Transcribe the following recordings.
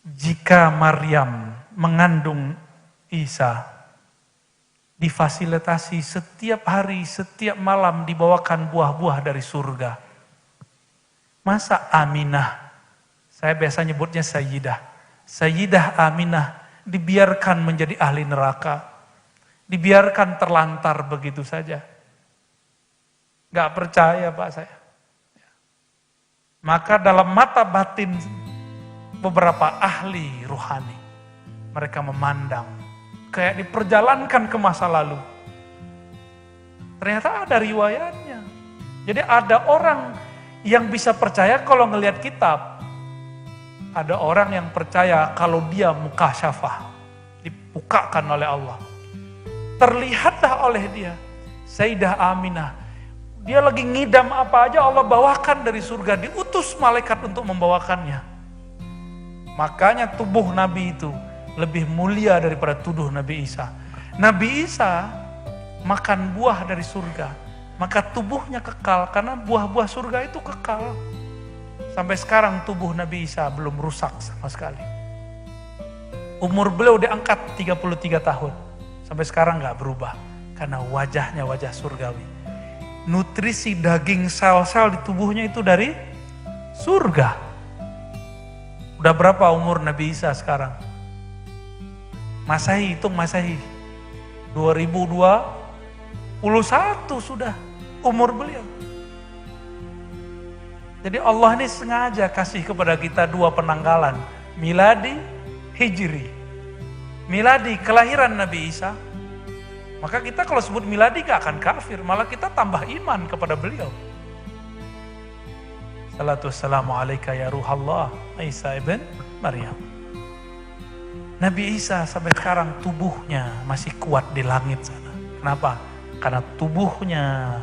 jika Maryam mengandung Isa, difasilitasi setiap hari, setiap malam dibawakan buah-buah dari surga. Masa Aminah, saya biasa nyebutnya Sayyidah Aminah, dibiarkan menjadi ahli neraka, dibiarkan terlantar begitu saja. Gak percaya Pak saya. Maka dalam mata batin beberapa ahli ruhani, mereka memandang kayak diperjalankan ke masa lalu. Ternyata ada riwayatnya. Jadi ada orang yang bisa percaya kalau ngelihat kitab. Ada orang yang percaya kalau dia mukasyafah, dibukakan oleh Allah. Terlihatlah oleh dia, Sayyidah Aminah. Dia lagi ngidam apa aja Allah bawakan dari surga, diutus malaikat untuk membawakannya. Makanya tubuh Nabi itu lebih mulia daripada tubuh Nabi Isa. Nabi Isa makan buah dari surga, maka tubuhnya kekal karena buah-buah surga itu kekal. Sampai sekarang tubuh Nabi Isa belum rusak sama sekali. Umur beliau diangkat 33 tahun. Sampai sekarang gak berubah karena wajahnya wajah surgawi. Nutrisi daging sel-sel di tubuhnya itu dari surga. Udah berapa umur Nabi Isa sekarang? Masehi, hitung Masehi. 2021 sudah umur beliau. Jadi Allah ini sengaja kasih kepada kita dua penanggalan. Miladi, Hijri. Miladi, kelahiran Nabi Isa. Maka kita kalau sebut miladi gak akan kafir, malah kita tambah iman kepada beliau. Salatu wassalamu alaika ya ruhallah, Isa ibn Maryam. Nabi Isa sampai sekarang tubuhnya masih kuat di langit sana. Kenapa? Karena tubuhnya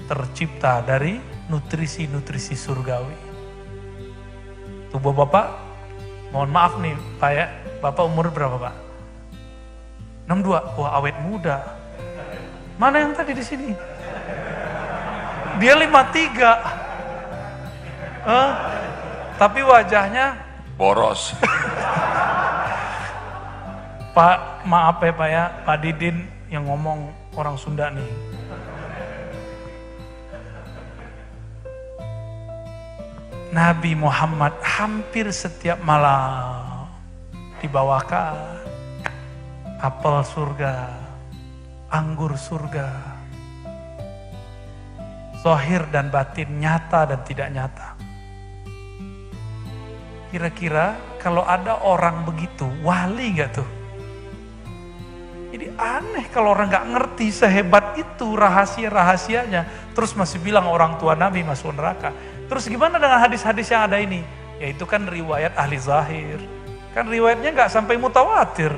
tercipta dari nutrisi-nutrisi surgawi. Tubuh Bapak, mohon maaf nih Pak ya, Bapak umur berapa Pak? 62, wah awet muda. Mana yang tadi di sini? Dia 53. Tapi wajahnya boros. Pak, maaf ya Pak ya, Pak Didin yang ngomong orang Sunda nih. Nabi Muhammad hampir setiap malam dibawakan apel surga, anggur surga, zahir dan batin, nyata dan tidak nyata. Kira-kira kalau ada orang begitu, wali gak tuh? Jadi aneh kalau orang gak ngerti sehebat itu rahasia-rahasianya, terus masih bilang orang tua Nabi masuk neraka. Terus gimana dengan hadis-hadis yang ada ini? Ya itu kan riwayat ahli zahir. Kan riwayatnya gak sampai mutawatir.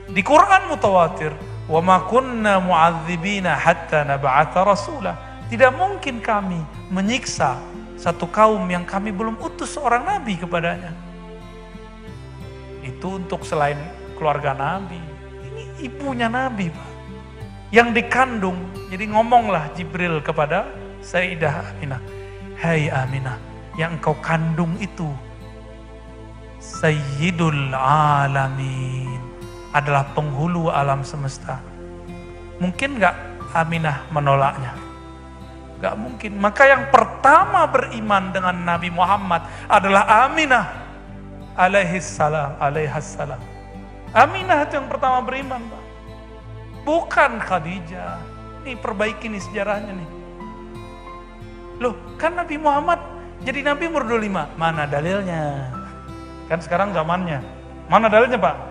Di Quran mutawatir, wa ma kunna mu'adzibina hatta nab'atha rasula. Tidak mungkin kami menyiksa satu kaum yang kami belum utus seorang nabi kepadanya. Itu untuk selain keluarga nabi. Ini ibunya nabi, Pak. Yang dikandung. Jadi ngomonglah Jibril kepada Sayyidah Aminah. Hai Aminah, yang engkau kandung itu Sayyidul Alamin, adalah penghulu alam semesta. Mungkin gak Aminah menolaknya? Gak mungkin. Maka yang pertama beriman dengan Nabi Muhammad adalah Aminah alaihassalam. Aminah itu yang pertama beriman, Pak. Bukan Khadijah. Nih perbaiki nih sejarahnya nih. Loh kan Nabi Muhammad jadi Nabi umur 25. Mana dalilnya? Kan sekarang zamannya. Mana dalilnya Pak?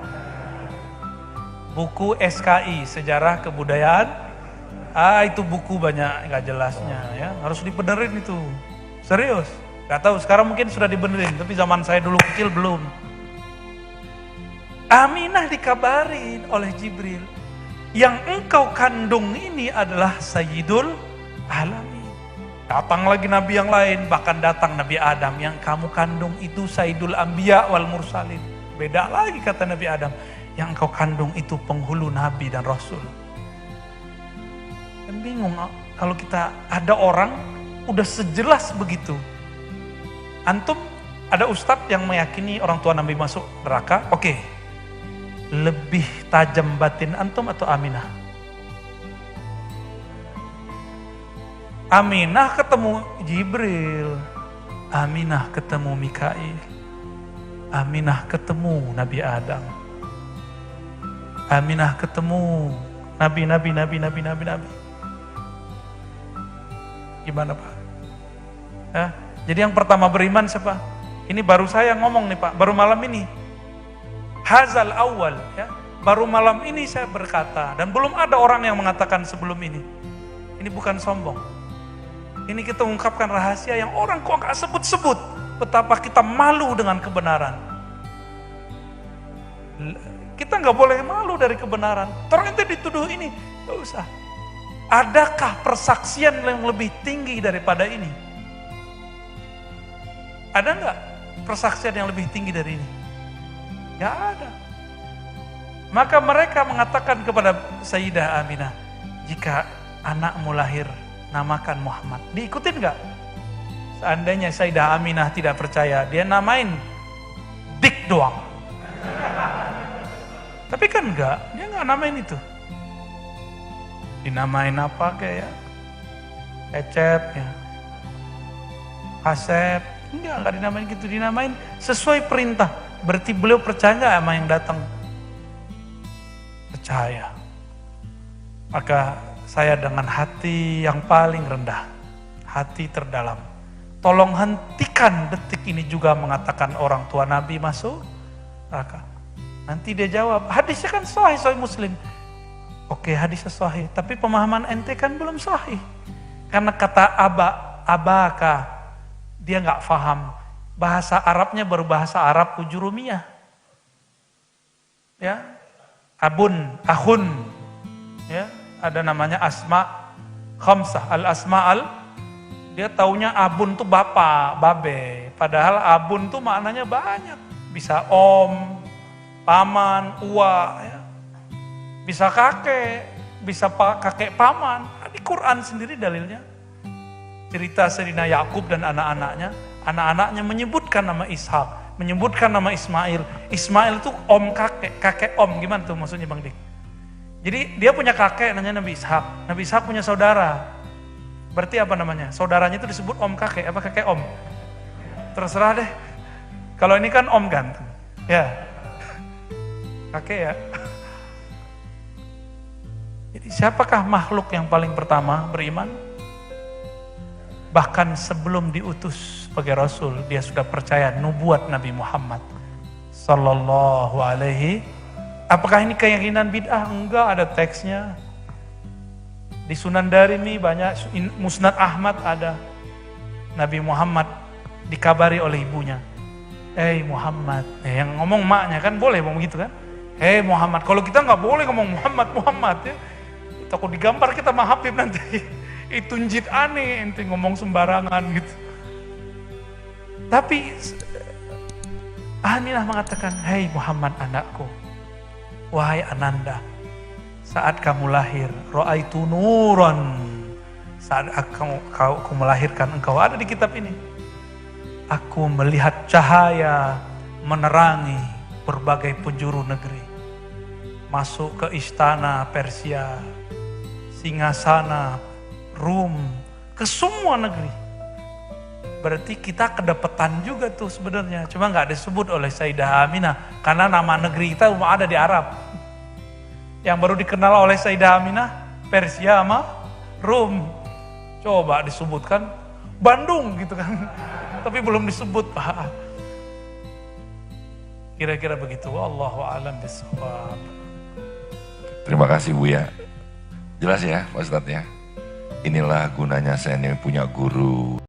Buku SKI, Sejarah Kebudayaan. Itu buku banyak gak jelasnya ya. Harus dibenerin itu. Serius. Gak tahu sekarang mungkin sudah dibenerin, tapi zaman saya dulu kecil belum. Aminah dikabarin oleh Jibril, yang engkau kandung ini adalah Sayyidul Alamin. Datang lagi nabi yang lain, bahkan datang Nabi Adam, yang kamu kandung itu Sayyidul Anbiya wal Mursalin. Beda lagi kata Nabi Adam, yang engkau kandung itu penghulu nabi dan rasul. Dan bingung kalau kita ada orang udah sejelas begitu. Antum Ada ustadz yang meyakini orang tua Nabi masuk neraka, oke. Lebih tajam batin antum atau Aminah? Aminah ketemu Jibril, Aminah ketemu Mikail, Aminah ketemu Nabi Adam, Aminah ketemu Nabi. Gimana Pak? Jadi yang pertama beriman siapa? Ini baru saya ngomong nih Pak, baru malam ini. Hazal awal, ya. Baru malam ini saya berkata, dan belum ada orang yang mengatakan sebelum ini. Ini bukan sombong. Ini kita ungkapkan rahasia yang orang kok gak sebut-sebut. Betapa kita malu dengan kebenaran. Kita gak boleh malu dari kebenaran. Terus ente dituduh ini, gak usah. Adakah persaksian yang lebih tinggi daripada ini? Ada gak persaksian yang lebih tinggi dari ini? Gak ada. Maka mereka mengatakan kepada Sayyidah Aminah, jika anakmu lahir, namakan Muhammad. Diikutin gak? Seandainya Sayyidah Aminah tidak percaya, dia namain Dik doang. Tapi kan enggak, dia enggak namain itu. Dinamain apa kayak Ecep ya, Asep, enggak dinamain gitu, dinamain sesuai perintah. Berarti beliau percaya enggak sama yang datang? Percaya. Maka saya dengan hati yang paling rendah, hati terdalam, tolong hentikan detik ini juga mengatakan orang tua Nabi masuk neraka. Nanti dia jawab, hadisnya kan sahih Muslim. Oke, hadisnya sahih, tapi pemahaman ente kan belum sahih. Karena kata abaka, dia nggak paham. Bahasa Arabnya baru bahasa Arab ujurumiyah. Ya, abun, ahun, ya. Ada namanya asma khamsah, al-asma dia taunya abun tuh bapak, babe. Padahal abun tuh maknanya banyak. Bisa om, paman, uwa, ya. Bisa kakek, bisa kakek paman. Di Quran sendiri dalilnya. Cerita Sayyidina Yakub dan anak-anaknya. Anak-anaknya menyebutkan nama Ishak, menyebutkan nama Ismail. Ismail tuh om kakek, kakek om. Gimana tuh maksudnya Bang Dik? Jadi dia punya kakek namanya Nabi Ishak. Nabi Ishak punya saudara. Berarti apa namanya? Saudaranya itu disebut om kakek, apa kakek om? Terserah deh. Kalau ini kan om ganteng. Ya. Kakek ya. Jadi siapakah makhluk yang paling pertama beriman? Bahkan sebelum diutus sebagai Rasul, dia sudah percaya nubuat Nabi Muhammad Sallallahu Alaihi. Apakah ini keyakinan bid'ah? Enggak, ada teksnya. Di Sunan Darimi banyak, Musnad Ahmad ada. Nabi Muhammad dikabari oleh ibunya. Hei Muhammad, yang ngomong maknya kan boleh ngomong gitu kan. Hei Muhammad, kalau kita nggak boleh ngomong Muhammad ya. Takut digambar kita sama Habib nanti. Itu njit aneh, ente ngomong sembarangan gitu. Tapi Aminah mengatakan, hei Muhammad anakku. Wahai Ananda, saat kamu lahir, ra'aitu nuran. Saat aku melahirkan engkau, ada di kitab ini. Aku melihat cahaya menerangi berbagai penjuru negeri. Masuk ke istana Persia, Singgasana, Rum, ke semua negeri. Berarti kita kedapetan juga tuh sebenarnya. Cuma nggak disebut oleh Sayyidah Aminah. Karena nama negeri kita ada di Arab. Yang baru dikenal oleh Sayyidah Aminah, Persia sama Rum. Coba disebutkan Bandung gitu kan. Tapi belum disebut Pak. Kira-kira begitu. Wallahu a'lam bishawab. Terima kasih Bu ya. Jelas ya Pak Ustadz ya. Inilah gunanya saya punya guru.